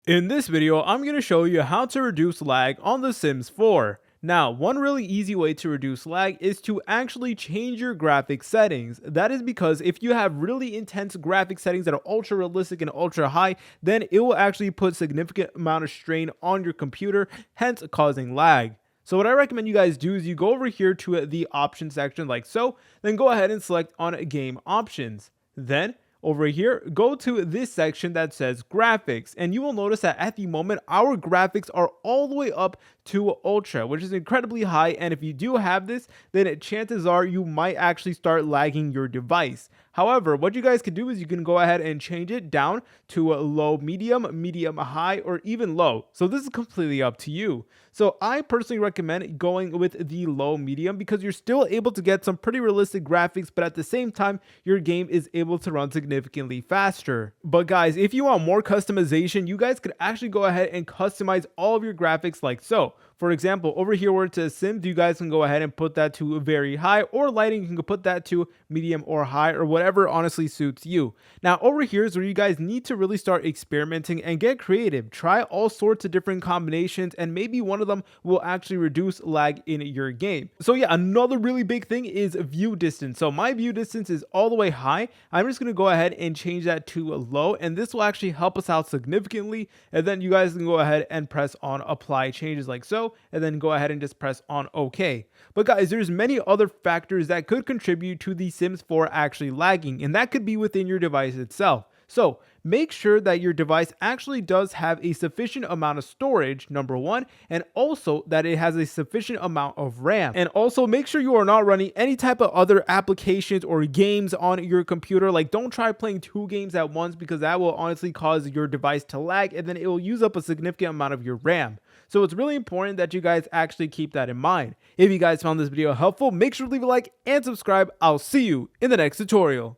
In this video, I'm going to show you how to reduce lag on The Sims 4. Now, one really easy way to reduce lag is to actually change your graphic settings. That is because if you have really intense graphic settings that are ultra realistic and ultra high, then it will actually put significant amount of strain on your computer, hence causing lag. So what I recommend you guys do is you go over here to the options section like so, then go ahead and select on game options. Then over here, go to this section that says graphics, and you will notice that at the moment our graphics are all the way up to ultra, which is incredibly high. And if you do have this, then chances are you might actually start lagging your device. However, what you guys can do is you can go ahead and change it down to a low medium, medium high, or even low. So this is completely up to you. So I personally recommend going with the low medium because you're still able to get some pretty realistic graphics, but at the same time, your game is able to run significantly faster. But guys, if you want more customization, you guys could actually go ahead and customize all of your graphics like so. For example, over here where it says Sims, you guys can go ahead and put that to very high, or lighting, you can put that to medium or high, or whatever honestly suits you. Now over here is where you guys need to really start experimenting and get creative. Try all sorts of different combinations, and maybe one of them will actually reduce lag in your game. So yeah, another really big thing is view distance. So my view distance is all the way high. I'm just going to go ahead and change that to low, and this will actually help us out significantly. And then you guys can go ahead and press on apply changes like so, and then go ahead and just press on OK. But guys, there's many other factors that could contribute to the Sims 4 actually lagging, and that could be within your device itself. So make sure that your device actually does have a sufficient amount of storage, number one, and also that it has a sufficient amount of RAM. And also make sure you are not running any type of other applications or games on your computer. Like, don't try playing two games at once because that will honestly cause your device to lag, and then it will use up a significant amount of your RAM. So it's really important that you guys actually keep that in mind. If you guys found this video helpful, make sure to leave a like and subscribe. I'll see you in the next tutorial.